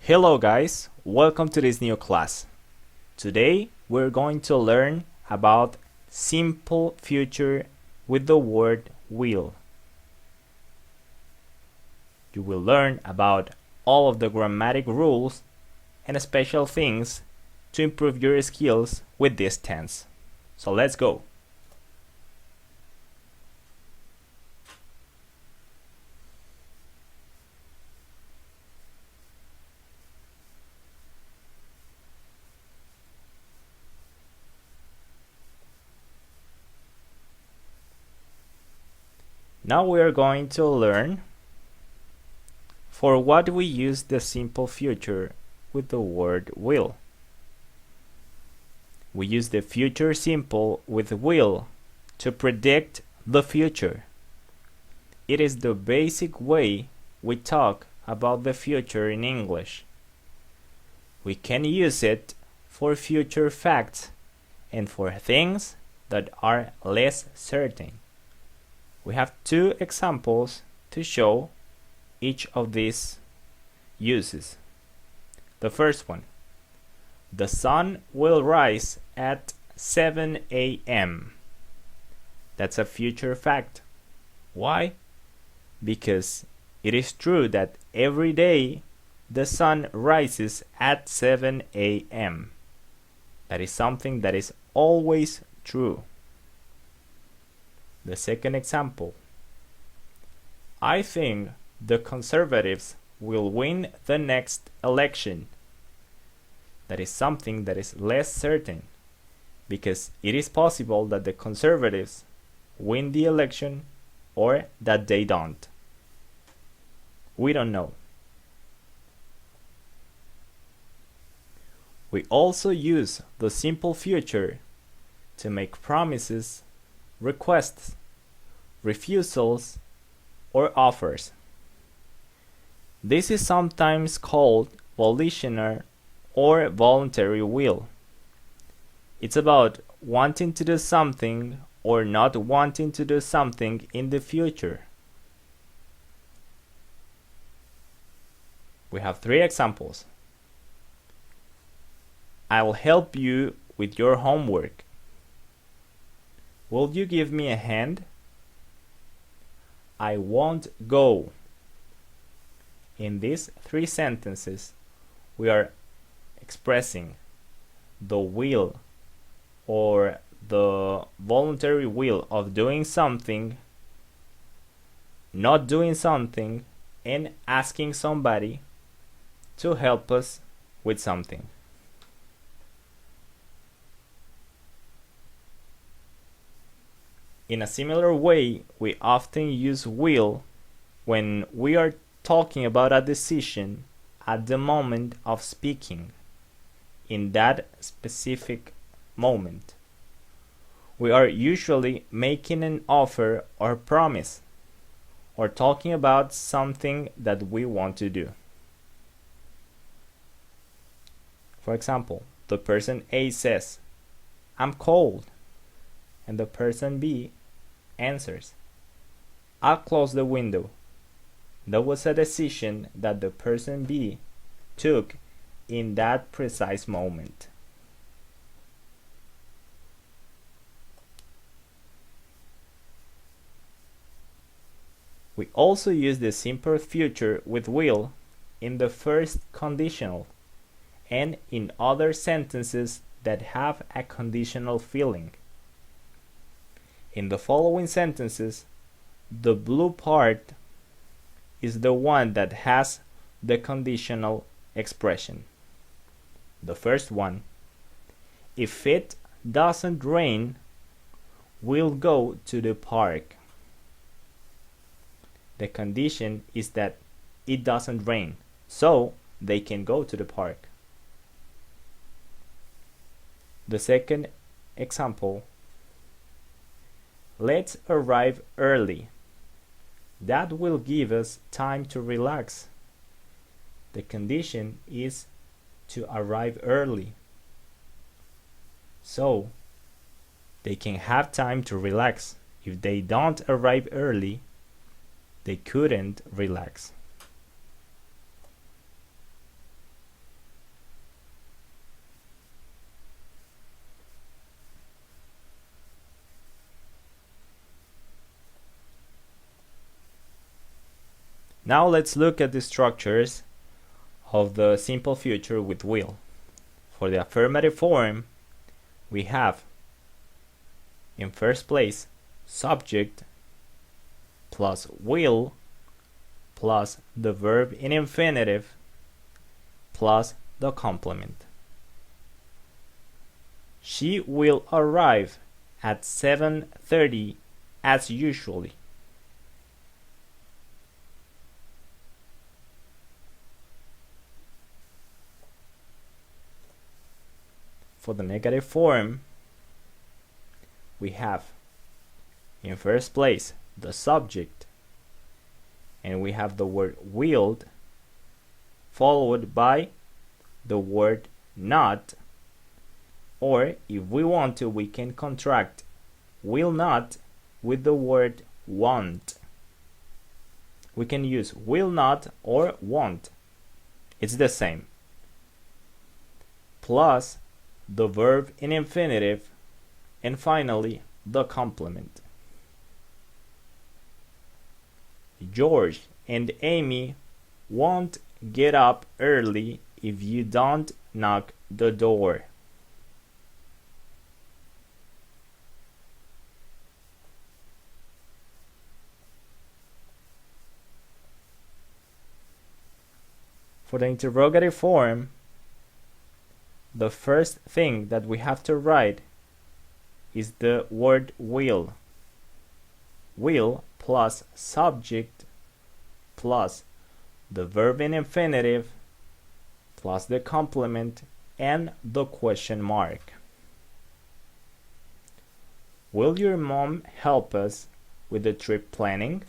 Hello guys, welcome to this new class. Today we're going to learn about simple future with the word will. You will learn about all of the grammatic rules and special things to improve your skills with this tense. So let's go. Now we are going to learn for what we use the simple future with the word will. We use the future simple with will to predict the future. It is the basic way we talk about the future in English. We can use it for future facts and for things that are less certain. We have two examples to show each of these uses. The first one, the sun will rise at 7 a.m. That's a future fact. Why? Because it is true that every day the sun rises at 7 a.m. That is something that is always true. The second example, I think the conservatives will win the next election. That is something that is less certain, because it is possible that the conservatives win the election or that they don't. We don't know. We also use the simple future to make promises, requests, refusals, or offers. This is sometimes called volitional or voluntary will. It's about wanting to do something or not wanting to do something in the future. We have three examples. I'll help you with your homework. Will you give me a hand? I won't go. In these three sentences, we are expressing the will or the voluntary will of doing something, not doing something, and asking somebody to help us with something. In a similar way, we often use will when we are talking about a decision at the moment of speaking. In that specific moment, we are usually making an offer or promise or talking about something that we want to do. For example, the person A says, I'm cold, and the person B answers, I'll close the window. That was a decision that the person B took in that precise moment. We also use the simple future with will in the first conditional and in other sentences that have a conditional feeling. In the following sentences, the blue part is the one that has the conditional expression. The first one, if it doesn't rain, we'll go to the park. The condition is that it doesn't rain, so they can go to the park. The second example, let's arrive early. That will give us time to relax. The condition is to arrive early, so they can have time to relax. If they don't arrive early, they couldn't relax. Now let's look at the structures of the simple future with will. For the affirmative form, we have, in first place, subject plus will plus the verb in infinitive plus the complement. She will arrive at 7:30 as usually. For the negative form, we have, in first place, the subject, and we have the word willed, followed by the word not, or if we want to, we can contract will not with the word want. We can use will not or want. It's the same. Plus the verb in infinitive, and finally the complement. George and Amy won't get up early if you don't knock the door. For the interrogative form, the first thing that we have to write is the word will. Will plus subject plus the verb in infinitive plus the complement and the question mark. Will your mom help us with the trip planning?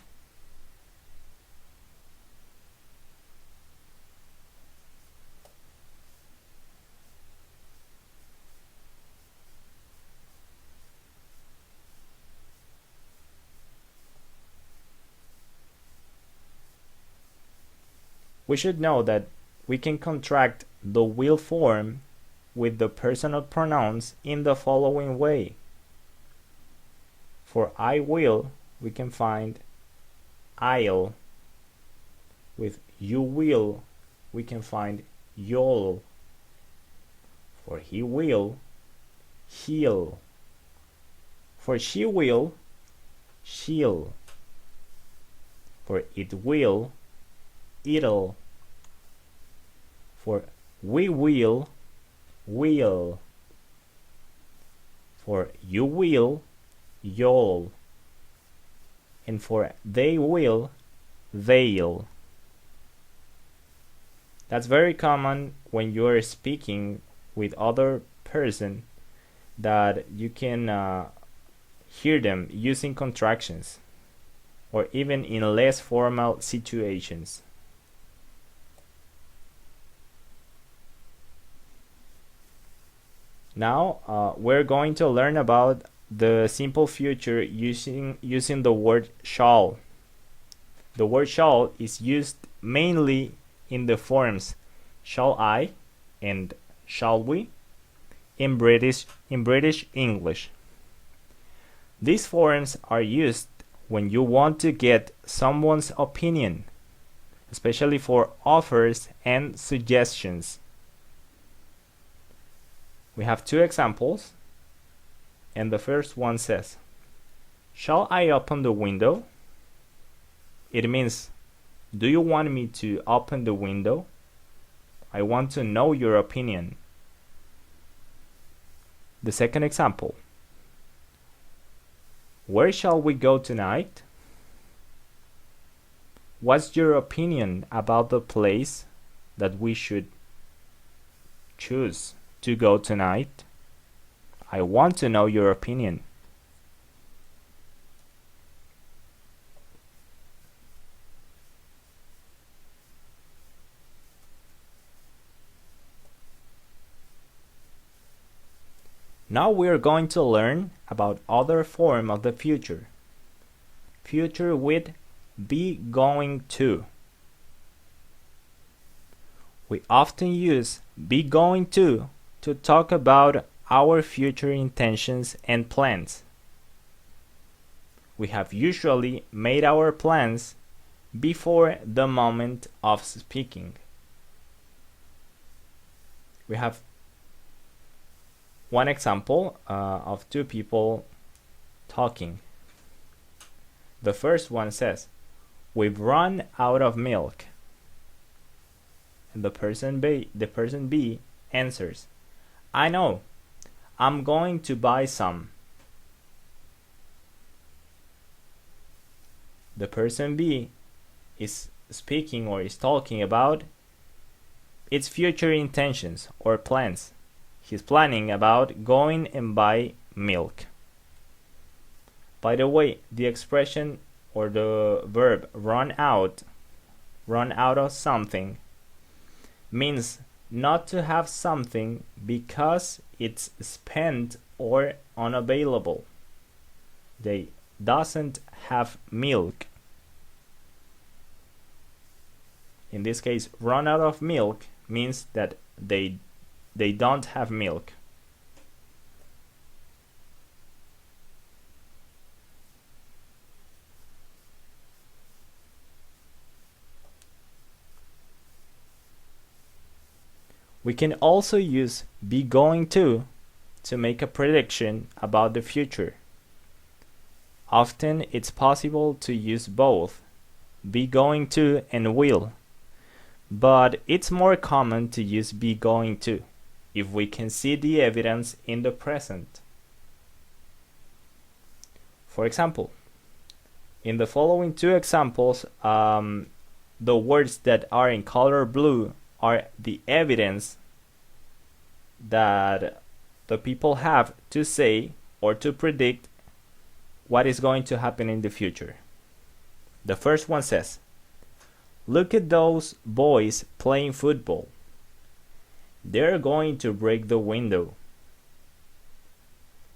We should know that we can contract the will form with the personal pronouns in the following way. For I will, we can find I'll. With you will, we can find you'll. For he will, he'll. For she will, she'll. For it will, it'll. For we will, we'll. For you will, you'll. And for they will, they'll. That's very common when you're speaking with other person, that you can hear them using contractions, or even in less formal situations. Now we're going to learn about the simple future using the word shall. The word shall is used mainly in the forms shall I and shall we in British English. These forms are used when you want to get someone's opinion, especially for offers and suggestions. We have two examples, and the first one says, shall I open the window? It means, do you want me to open the window? I want to know your opinion. The second example, where shall we go tonight? What's your opinion about the place that we should choose to go tonight? I want to know your opinion. Now we are going to learn about other form of the future. Future with be going to. We often use be going to talk about our future intentions and plans. We have usually made our plans before the moment of speaking. We have one example of two people talking. The first one says, "We've run out of milk." And the person B answers, "I know. I'm going to buy some." The person B is speaking or is talking about its future intentions or plans. He's planning about going and buy milk. By the way, the expression or the verb run out of something, means not to have something because it's spent or unavailable. They doesn't have milk. In this case, run out of milk means that they don't have milk. We can also use be going to make a prediction about the future. Often it's possible to use both be going to and will, but it's more common to use be going to if we can see the evidence in the present. For example, in the following two examples, the words that are in color blue are the evidence that the people have to say or to predict what is going to happen in the future. The first one says, "Look at those boys playing football. They're going to break the window."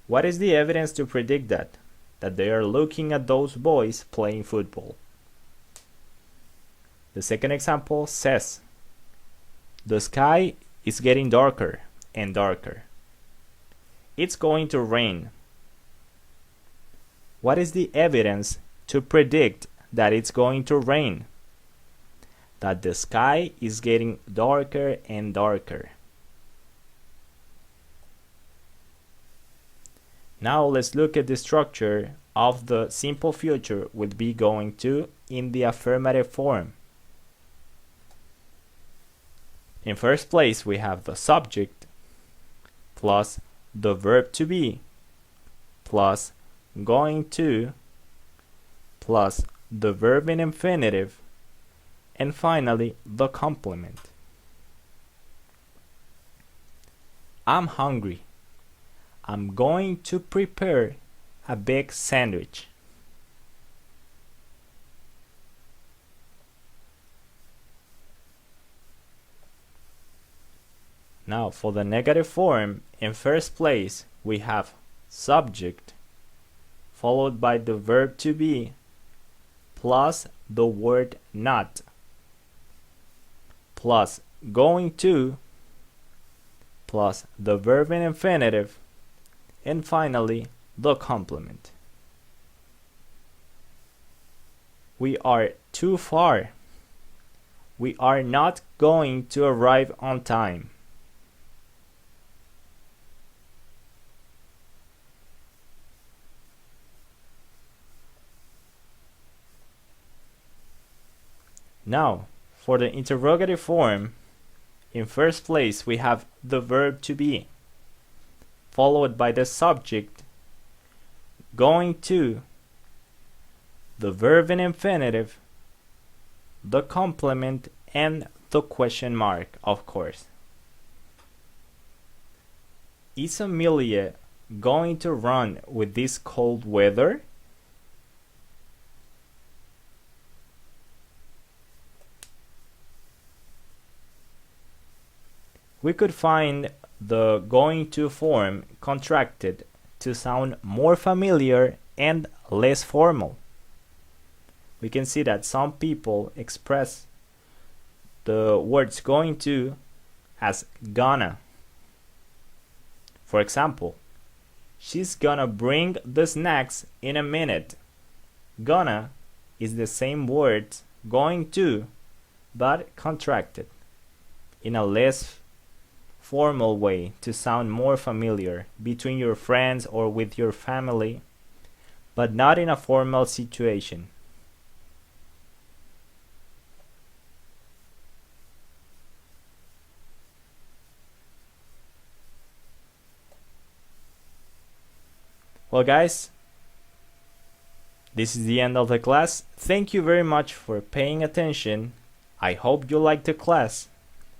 What is the evidence to predict that? That they are looking at those boys playing football. The second example says, "The sky is getting darker and darker. It's going to rain." What is the evidence to predict that it's going to rain? That the sky is getting darker and darker. Now let's look at the structure of the simple future with be going to in the affirmative form. In first place, we have the subject plus the verb to be plus going to plus the verb in infinitive and finally the complement. I'm hungry. I'm going to prepare a big sandwich. Now for the negative form, in first place we have subject followed by the verb to be plus the word not plus going to plus the verb in infinitive and finally the complement. We are too far. We are not going to arrive on time. Now, for the interrogative form, in first place we have the verb to be, followed by the subject, going to, the verb in infinitive, the complement, and the question mark, of course. Is Amelia going to run with this cold weather? We could find the going to form contracted to sound more familiar and less formal. We can see that some people express the words going to as gonna. For example, she's gonna bring the snacks in a minute. Gonna is the same word going to, but contracted in a less formal way to sound more familiar between your friends or with your family, but not in a formal situation. Well, guys, this is the end of the class. Thank you very much for paying attention. I hope you liked the class,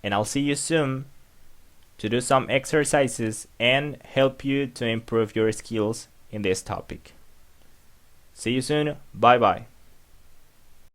and I'll see you soon to do some exercises and help you to improve your skills in this topic. See you soon. Bye bye.